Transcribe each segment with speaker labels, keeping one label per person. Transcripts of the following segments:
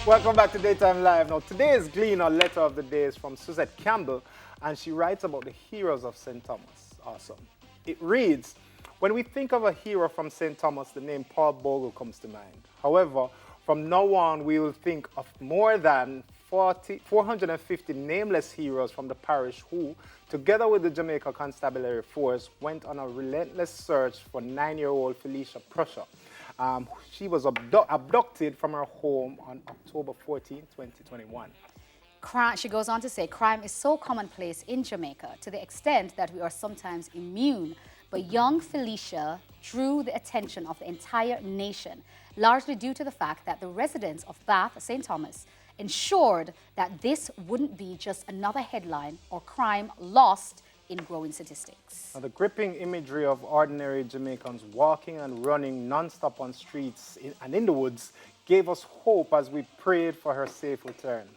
Speaker 1: Welcome back to Daytime Live. Now, today's Gleaner letter of the day is from Suzette Campbell, and she writes about the heroes of St. Thomas. Awesome. It reads, when we think of a hero from St. Thomas, the name Paul Bogle comes to mind. However, from now on, we will think of more than 450 nameless heroes from the parish who, together with the Jamaica Constabulary Force, went on a relentless search for 9-year-old Felicia Prussia. She was abducted from her home on October 14, 2021.
Speaker 2: She goes on to say, crime is so commonplace in Jamaica to the extent that we are sometimes immune. But young Felicia drew the attention of the entire nation, largely due to the fact that the residents of Bath, St. Thomas, ensured that this wouldn't be just another headline or crime lost in growing statistics.
Speaker 1: Now, the gripping imagery of ordinary Jamaicans walking and running non-stop on streets and in the woods gave us hope as we prayed for her safe return.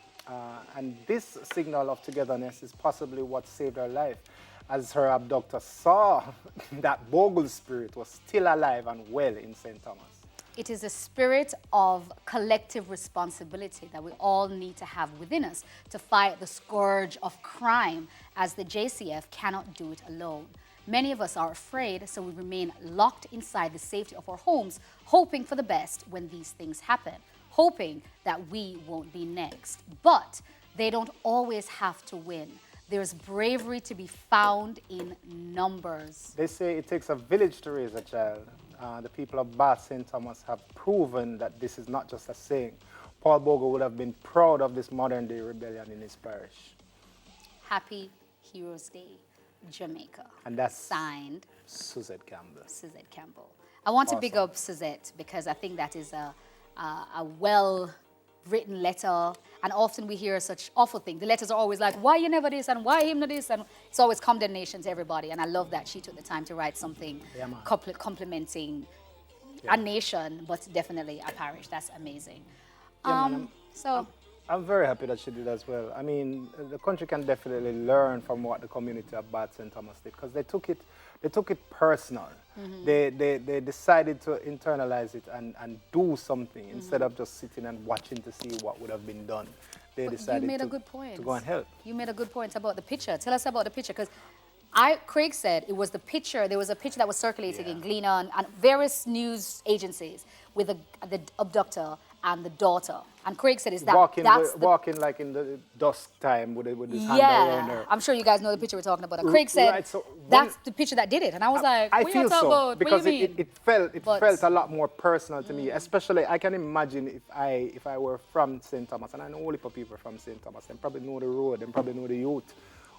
Speaker 1: And this signal of togetherness is possibly what saved her life, as her abductor saw that Bogle's spirit was still alive and well in St. Thomas.
Speaker 2: It is a spirit of collective responsibility that we all need to have within us to fight the scourge of crime, as the JCF cannot do it alone. Many of us are afraid, so we remain locked inside the safety of our homes, hoping for the best when these things happen, hoping that we won't be next. But they don't always have to win. There's bravery to be found in numbers.
Speaker 1: They say it takes a village to raise a child. The people of Bath St. Thomas have proven that this is not just a saying. Paul Bogle would have been proud of this modern-day rebellion in his parish.
Speaker 2: Happy Heroes Day, Jamaica.
Speaker 1: And that's
Speaker 2: signed
Speaker 1: Suzette Campbell.
Speaker 2: Suzette Campbell. I want to big up Suzette because I think that is a well-written letter, and often we hear such awful things. The letters are always like, why you never this and why him not this, and it's always condemnation to everybody, and I love that she took the time to write something complimenting a nation, but definitely a parish. That's amazing.
Speaker 1: I'm very happy that she did as well. I mean, the country can definitely learn from what the community of Bath St. Thomas did, because they took it personal. Mm-hmm. They decided to internalize it and do something instead of just sitting and watching to see what would have been done. They decided to go and help.
Speaker 2: You made a good point about the picture. Tell us about the picture, because Craig said it was the picture. There was a picture that was circulating in Gleaner and various news agencies with the abductor and the daughter. And Craig said, "Is that
Speaker 1: walking like in the dusk time with his hand around her?"
Speaker 2: I'm sure you guys know the picture we're talking about. And Craig said, "That's the picture that did it." And I was like,
Speaker 1: "I feel so
Speaker 2: about?
Speaker 1: Because it felt a lot more personal to me. Especially, I can imagine if I were from St. Thomas, and I know all the people from St. Thomas, and probably know the road, and probably know the youth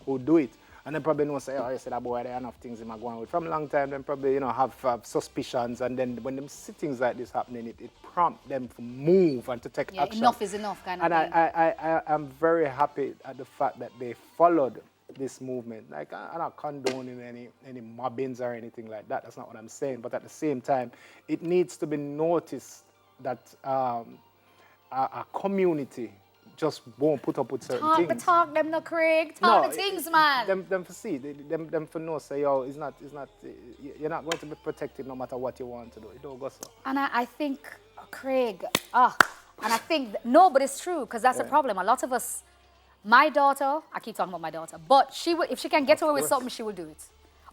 Speaker 1: who do it." And then probably know, say, oh, you said that boy, there are enough things in my going with. From a long time, then probably, have suspicions. And then when them see things like this happening, it prompts them to move and to take action.
Speaker 2: Enough is enough kind of thing.
Speaker 1: And I'm very happy at the fact that they followed this movement. Like, I'm not condoning any mobbings or anything like that. That's not what I'm saying. But at the same time, it needs to be noticed that a community just won't put up with certain things.
Speaker 2: Talk them, no, Craig. Talk the things, man.
Speaker 1: Them for see, them for know, say, yo, it's not, you're not going to be protected no matter what you want to do. It don't go so.
Speaker 2: And I think, Craig, and I think, no, but it's true, because that's the problem. A lot of us, my daughter, I keep talking about my daughter, but if she can get away with something, she will do it.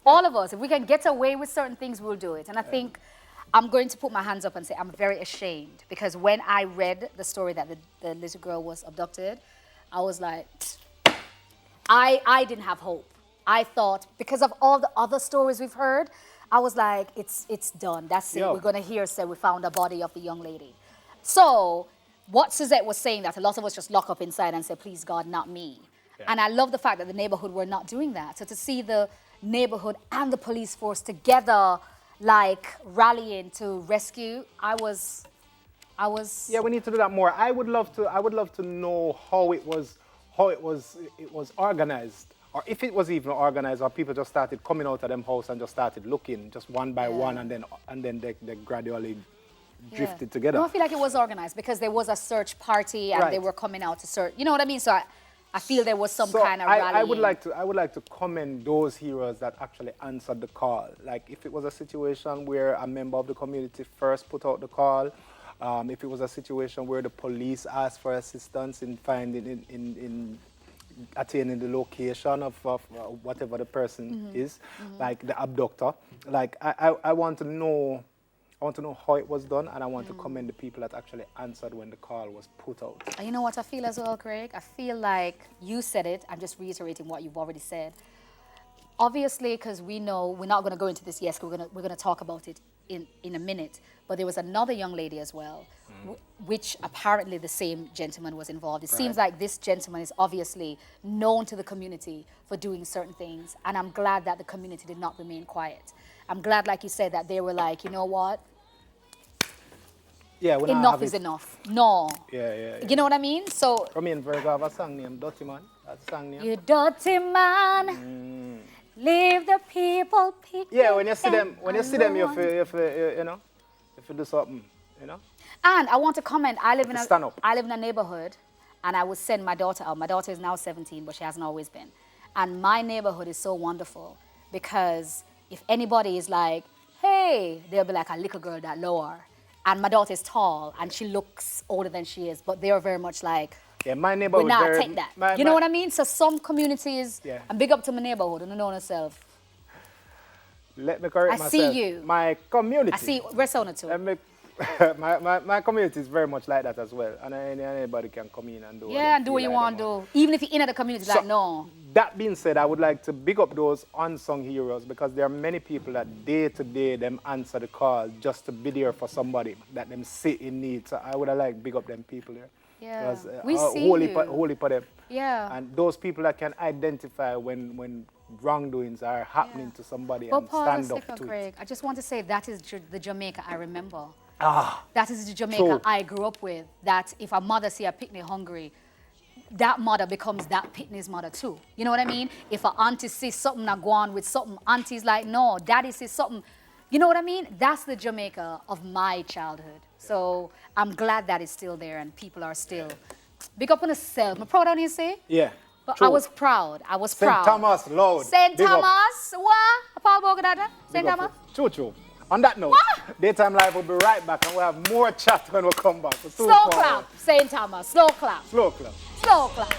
Speaker 2: All of us, if we can get away with certain things, we'll do it. And I think I'm going to put my hands up and say I'm very ashamed, because when I read the story that the little girl was abducted, I was like, I didn't have hope. I thought, because of all the other stories we've heard, I was like, it's done. That's it. We're going to hear say we found the body of the young lady. So what Suzette was saying, that a lot of us just lock up inside and say, please God, not me. Yeah. And I love the fact that the neighborhood were not doing that. So to see the neighborhood and the police force together, like rallying to rescue, I was.
Speaker 1: Yeah, we need to do that more. I would love to know how it was organized, or if it was even organized, or people just started coming out of them house and just started looking, just one by one, and then they gradually drifted together.
Speaker 2: No, I feel like it was organized because there was a search party and they were coming out to search. You know what I mean? So I feel there was some kind of rallying.
Speaker 1: I would like to commend those heroes that actually answered the call. Like if it was a situation where a member of the community first put out the call, If it was a situation where the police asked for assistance in finding, in attaining the location of whatever the person is, like the abductor. Like I want to know. I want to know how it was done, and I want to commend the people that actually answered when the call was put out.
Speaker 2: And you know what I feel as well, Craig? I feel like you said it. I'm just reiterating what you've already said. Obviously, because we know we're not going to go into this. Yes, we're gonna talk about it in a minute. But there was another young lady as well, which apparently the same gentleman was involved. It seems like this gentleman is obviously known to the community for doing certain things, and I'm glad that the community did not remain quiet. I'm glad, like you said, that they were like, you know what?
Speaker 1: Yeah,
Speaker 2: enough is enough. No.
Speaker 1: Yeah.
Speaker 2: You know what I mean? So.
Speaker 1: I mean, Virgo have a song named Dirty Man. That's a song name.
Speaker 2: You dirty man. Leave the people picking.
Speaker 1: Yeah, when you see them, you feel, you know, if you do something, you know.
Speaker 2: And I want to comment. I live in a neighborhood, and I would send my daughter out. My daughter is now 17, but she hasn't always been. And my neighborhood is so wonderful because if anybody is like, hey, they'll be like a little girl that lower. And my daughter is tall, and she looks older than she is, but they are very much like,
Speaker 1: yeah, my neighborhood.
Speaker 2: We now take that. You know what I mean? So some communities, and big up to my neighborhood, and I know myself.
Speaker 1: Let me correct myself.
Speaker 2: I see you.
Speaker 1: My community.
Speaker 2: I see, we're Sona too.
Speaker 1: My community is very much like that as well. And anybody can come in and do
Speaker 2: and do what you want to do. Even if you're in the community, so, like, no.
Speaker 1: That being said, I would like to big up those unsung heroes because there are many people that day to day them answer the call just to be there for somebody that them sit in need. So I would have liked big up them people there.
Speaker 2: Yeah, we see
Speaker 1: holy for them.
Speaker 2: Yeah.
Speaker 1: And those people that can identify when wrongdoings are happening to somebody and stand up to
Speaker 2: Craig, I just want to say that is the Jamaica I remember. That is the Jamaica
Speaker 1: True.
Speaker 2: I grew up with. That if a mother see a picnic hungry, that mother becomes that picnic's mother too. You know what I mean? If an auntie sees something not go on with something, auntie's like, no, daddy sees something. You know what I mean? That's the Jamaica of my childhood. So I'm glad that it's still there and people are still big up on yourself. I'm proud on you, say?
Speaker 1: Yeah.
Speaker 2: But
Speaker 1: true.
Speaker 2: I was proud.
Speaker 1: St. Thomas, Lord.
Speaker 2: St. Thomas, what? Paul Bogadada? St. Thomas?
Speaker 1: True. On that note, Daytime Live will be right back and we'll have more chat when we come back.
Speaker 2: Slow clap, St. Thomas. Slow clap.
Speaker 1: Slow clap.
Speaker 2: Slow clap.